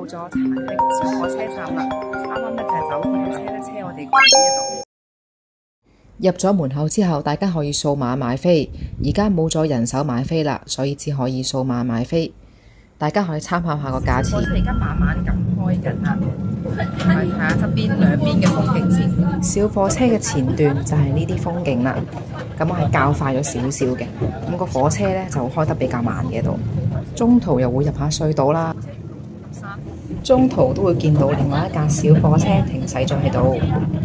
咗小火車站啦，啱啱咧就係酒店嘅車咧車我哋過嚟呢一度。入咗門口之後，大家可以掃碼買飛。而家冇咗人手買飛啦，所以只可以掃碼買飛。大家可以參考下個價錢。而家慢慢咁開緊啦，睇下側邊兩邊嘅風景先。小火車嘅前段就係呢啲風景啦。咁我係較快咗少少嘅，咁個火車咧就開得比較慢嘅度。中途又會入下隧道啦。中途都會見到另外一架小火車停駛咗喺度，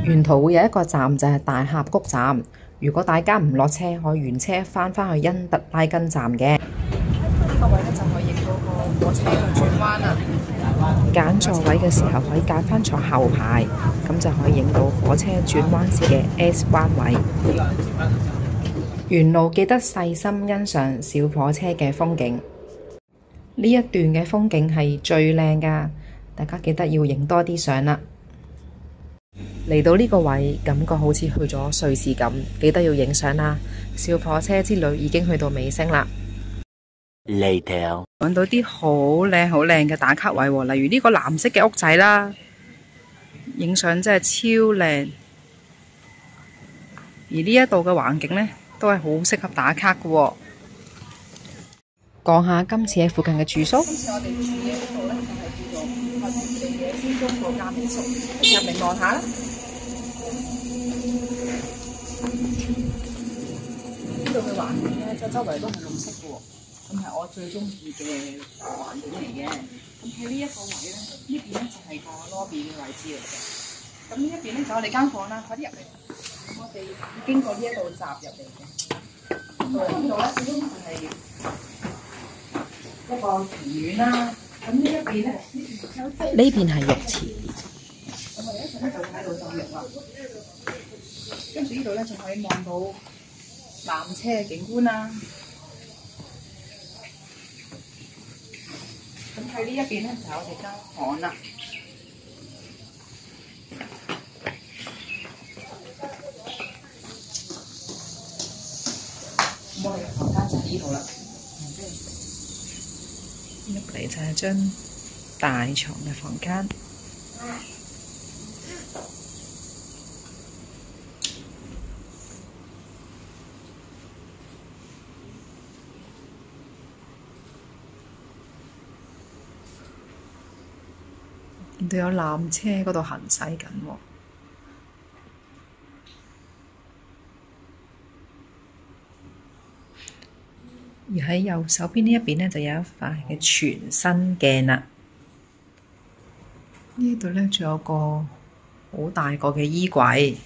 沿途會有一個站就係大峽谷站。如果大家唔落車，可以原車翻返去恩特拉根站嘅。呢個位咧就可以影到個火車去轉彎啦。揀座位嘅時候可以揀翻坐後排，咁就可以影到火車轉彎時嘅 S 彎位。沿路記得細心欣賞小火車嘅風景。呢一段嘅風景係最靚㗎，大家記得要影多啲相啦。嚟到呢個位，感覺好似去咗瑞士咁，記得要影相啦。小火車之旅已經去到尾聲啦。Later， 揾到啲好靚好靚嘅打卡位喎，例如呢個藍色嘅屋仔啦，影相真係超靚。而呢一度嘅環境呢，都係好適合打卡嘅喎。講下今次喺附近嘅住宿。今次我哋住嘅呢度咧就係叫做運地野先中國家民宿，入嚟望下啦。呢度嘅環境咧，周圍都係綠色嘅喎，咁係我最中意嘅環境嚟嘅。咁喺呢一個位咧，呢邊咧就係個 lobby 嘅位置嚟嘅。咁呢一邊咧就我哋間房啦，快啲入嚟。我哋經過呢一度閘入嚟嘅。到嚟呢度咧，就係一個庭院啦，咁呢一邊咧，呢邊係浴池，咁我哋一陣咧就喺度浸浴啦。跟住呢度咧就可以望到纜車嘅景觀啦。咁喺呢一邊咧就係我哋間房啦。咁我哋嘅房間就喺呢度啦。入嚟就係張大床嘅房間，見到有纜車嗰度行駛緊喎。而喺右手邊呢一邊呢，就有一塊嘅全身鏡啦。呢度呢，仲有個好大個嘅衣櫃，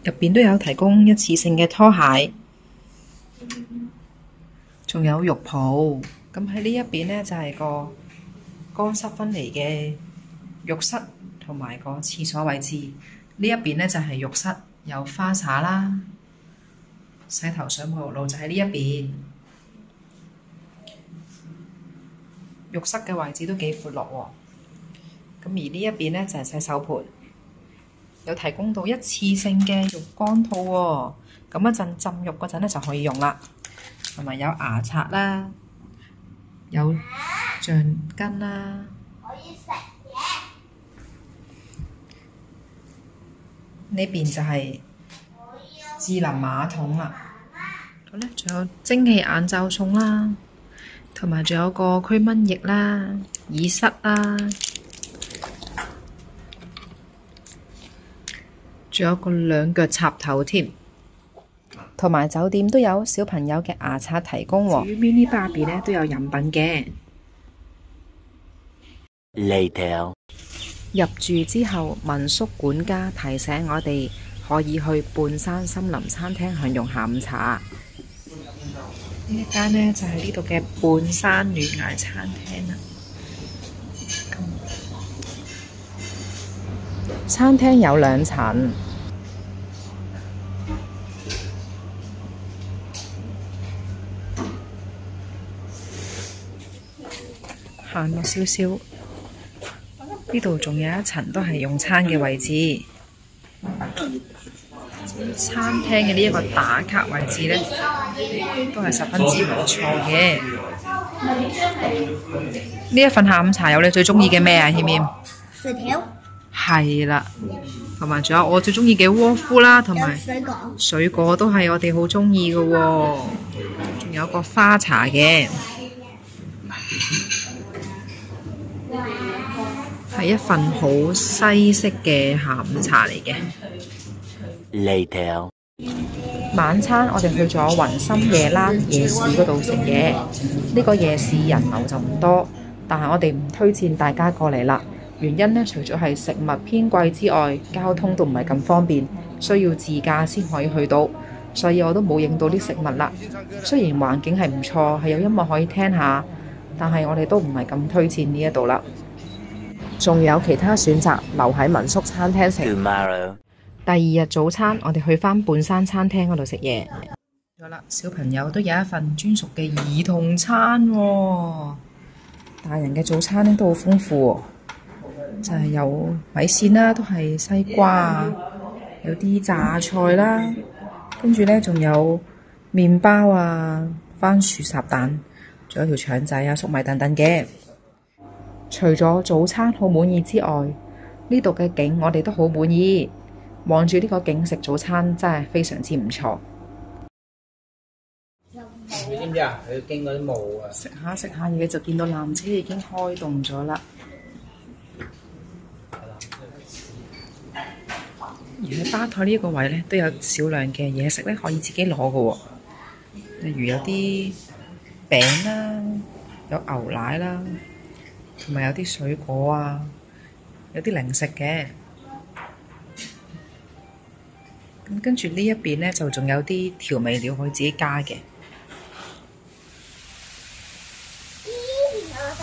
入邊都有提供一次性嘅拖鞋，仲有浴袍。咁喺呢一邊呢，就係個乾濕分離嘅浴室同埋個廁所位置。呢一邊呢，就係浴室。有花灑啦，洗頭水沐浴露就喺呢一邊。浴室嘅位置都幾闊落喎。咁而呢一邊呢，就係洗手盆，有提供到一次性嘅浴缸套喎。咁一陣浸浴嗰陣呢就可以用啦。同埋有牙刷啦，有橡筋啦。呢邊就係智能馬桶啦，好咧，仲有蒸汽眼罩送啦，同埋仲有個驅蚊液啦、耳塞啦，仲有個兩腳插頭添，同埋酒店都有小朋友嘅牙刷提供喎。至於 mini Barbie 咧都有飲品嘅。Later，入住之後，民宿管家提醒我哋可以去半山森林餐廳享用下午茶。呢一間呢，就係呢度嘅半山戀崖餐廳啦。餐廳有2層，行落少少。呢度仲有一層都係用餐嘅位置。餐廳嘅呢一個打卡位置呢，都係十分之唔錯嘅。呢一份下午茶有你最中意嘅咩啊？謙謙？薯條，係啦，同埋仲有我最中意嘅窩夫啦，同埋水果，水果都係我哋好中意嘅喎。仲有個花茶嘅，係一份好西式嘅下午茶嚟嘅。 Later. 晚餐我哋去咗雲深夜欄夜市嗰度食嘢，呢個夜市人流就唔多，但係我哋唔推薦大家過嚟啦。原因呢，除咗係食物偏貴之外，交通都唔係咁方便，需要自駕先可以去到，所以我都冇影到啲食物啦。雖然環境係唔錯，係有音樂可以聽下，但係我哋都唔係咁推薦呢一度啦。仲有其他選擇，留喺民宿餐廳食。 Tomorrow. 第二日早餐，我哋去返半山餐廳嗰度食嘢。咗啦，小朋友都有一份專屬嘅兒童餐喎。大人嘅早餐呢都好豐富喎，就係有米線啦，都係西瓜啊，有啲榨菜啦，跟住呢仲有麵包啊、番薯烚蛋，仲有條腸仔啊、粟米等等嘅。除咗早餐好滿意之外，呢度嘅景我哋都好滿意。望住呢個景食早餐真係非常之唔錯。你知唔知啊？佢經嗰啲霧啊！食下嘢就見到纜車已經開動咗啦。而喺吧台呢一個位呢，都有少量嘅嘢食咧，可以自己攞嘅喎。例如有啲餅啦，有牛奶啦，同埋有啲水果啊，有啲零食嘅。咁跟住呢一邊呢，就仲有啲調味料可以自己加嘅。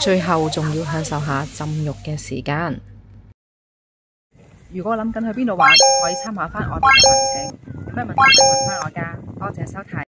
最後仲要享受下浸浴嘅時間。如果諗緊去邊度玩，可以參考翻我哋嘅行程。有咩問題就問翻我㗎。多謝收睇。